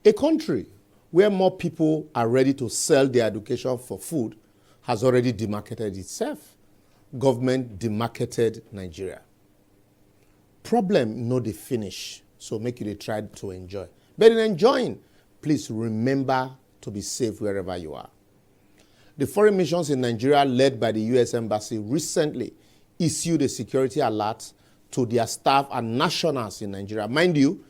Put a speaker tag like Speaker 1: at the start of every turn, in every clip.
Speaker 1: A country where more people are ready to sell their education for food has already demarketed itself. Government demarketed Nigeria. Problem no dey finish, so make you dey try to enjoy. But in enjoying, please remember to be safe wherever you are. The foreign missions in Nigeria led by the U.S. Embassy recently issued a security alert to their staff and nationals in Nigeria. Mind you,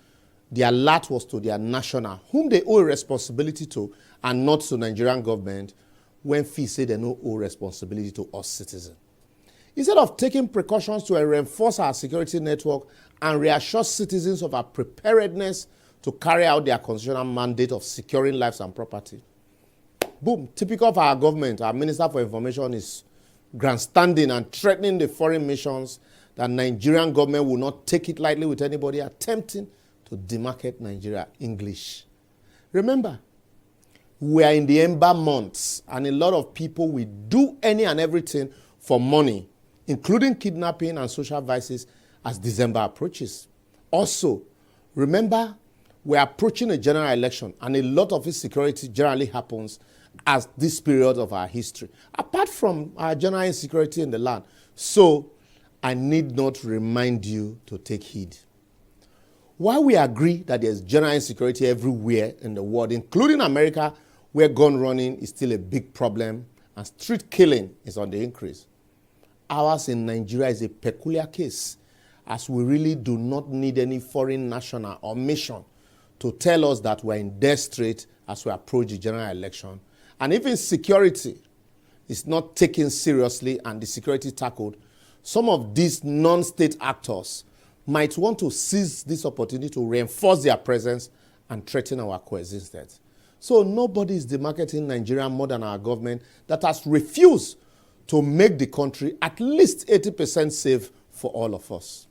Speaker 1: the alert was to their national, whom they owe responsibility to, and not to Nigerian government, when FI say they no owe responsibility to us citizens. Instead of taking precautions to reinforce our security network and reassure citizens of our preparedness to carry out their constitutional mandate of securing lives and property. Boom, typical of our government, our Minister for Information is grandstanding and threatening the foreign missions that Nigerian government will not take it lightly with anybody attempting to demarket Nigeria. English. Remember, we are in the ember months and a lot of people will do any and everything for money, including kidnapping and social vices as December approaches. Also, remember, we're approaching a general election and a lot of insecurity generally happens as this period of our history, apart from our general insecurity in the land. So, I need not remind you to take heed. While we agree that there's general insecurity everywhere in the world, including America, where gun running is still a big problem and street killing is on the increase, ours in Nigeria is a peculiar case, as we really do not need any foreign national or mission to tell us that we're in death strait as we approach the general election. And even security is not taken seriously and the security tackled, some of these non-state actors might want to seize this opportunity to reinforce their presence and threaten our coexistence. So nobody is demarketing Nigeria more than our government that has refused to make the country at least 80% safe for all of us.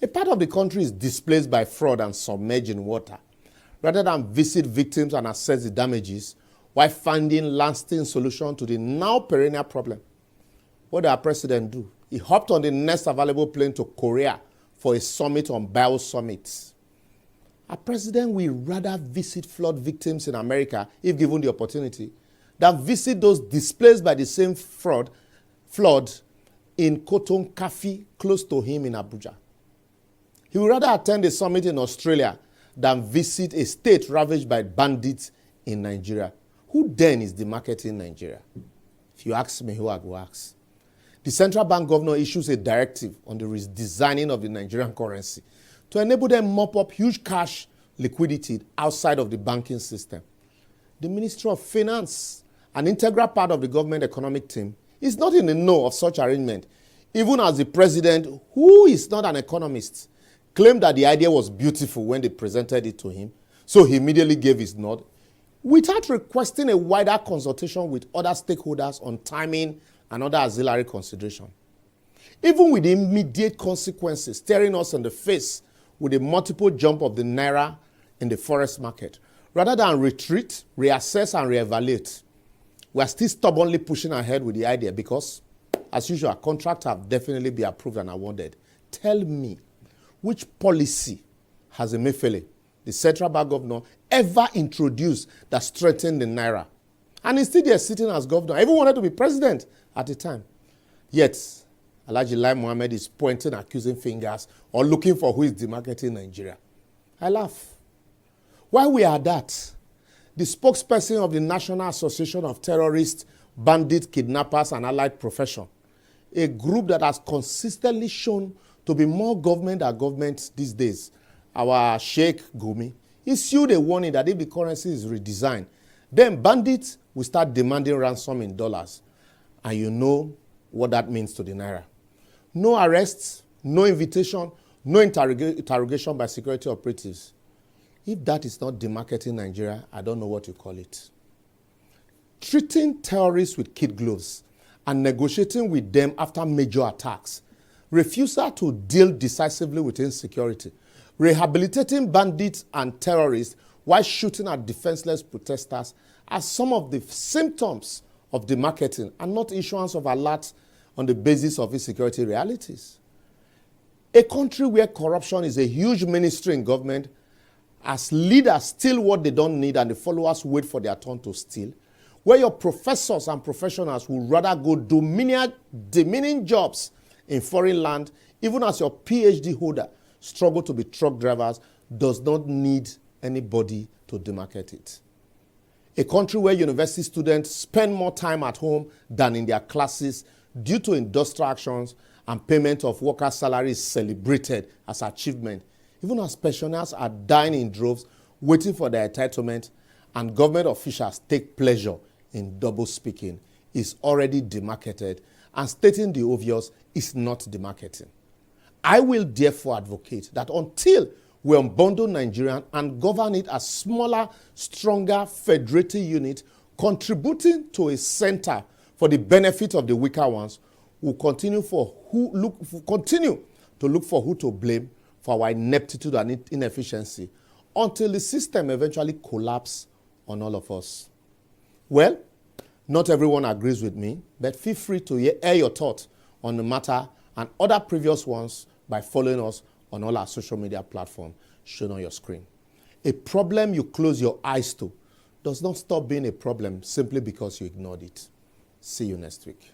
Speaker 1: A part of the country is displaced by fraud and submerged in water. Rather than visit victims and assess the damages, while finding lasting solution to the now perennial problem, what did our president do? He hopped on the next available plane to Korea for a summit on biosummits. Our president will rather visit flood victims in America, if given the opportunity, than visit those displaced by the same flood in Cotton Cafe, close to him in Abuja. He would rather attend a summit in Australia than visit a state ravaged by bandits in Nigeria. Who then is demarketing Nigeria? If you ask me, who I go ask? The central bank governor issues a directive on the redesigning of the Nigerian currency to enable them mop up huge cash liquidity outside of the banking system. The Ministry of Finance, an integral part of the government economic team, is not in the know of such arrangement, even as the president, who is not an economist, claimed that the idea was beautiful when they presented it to him, so he immediately gave his nod, without requesting a wider consultation with other stakeholders on timing and other auxiliary consideration. Even with the immediate consequences staring us in the face with a multiple jump of the naira in the forex market, rather than retreat, reassess, and reevaluate, we are still stubbornly pushing ahead with the idea because, as usual, contracts have definitely been approved and awarded. Tell me, which policy has Emefiele, the central bank governor, ever introduced that strengthened the naira? And instead, they're sitting as governor. I even wanted to be president at the time. Yet, Alhaji Lai Mohammed is pointing accusing fingers or looking for who is demarketing Nigeria. I laugh. While we are that, the spokesperson of the National Association of Terrorists, Bandits, Kidnappers, and Allied Profession, a group that has consistently shown to be more government than government these days, our Sheikh Gumi, issued a warning that if the currency is redesigned, then bandits will start demanding ransom in dollars. And you know what that means to the naira. No arrests, no invitation, no interrogation by security operatives. If that is not demarketing Nigeria, I don't know what you call it. Treating terrorists with kid gloves and negotiating with them after major attacks, refusal to deal decisively with insecurity, rehabilitating bandits and terrorists while shooting at defenseless protesters are some of the symptoms of demarketing and not issuance of alerts on the basis of insecurity realities. A country where corruption is a huge ministry in government as leaders steal what they don't need and the followers wait for their turn to steal, where your professors and professionals will rather go do demeaning jobs in foreign land, even as your PhD holder struggle to be truck drivers, does not need anybody to demarcate it. A country where university students spend more time at home than in their classes due to industrial actions and payment of workers' salaries celebrated as achievement, even as pensioners are dying in droves waiting for their entitlement and government officials take pleasure in double speaking, is already demarcated, and stating the obvious is not demarcating. I will therefore advocate that until we unbundle Nigeria and govern it as smaller, stronger federated unit contributing to a center for the benefit of the weaker ones, we'll continue to look for who to blame for our ineptitude and inefficiency until the system eventually collapses on all of us. Well, not everyone agrees with me, but feel free to air your thoughts on the matter and other previous ones by following us on all our social media platforms shown on your screen. A problem you close your eyes to does not stop being a problem simply because you ignored it. See you next week.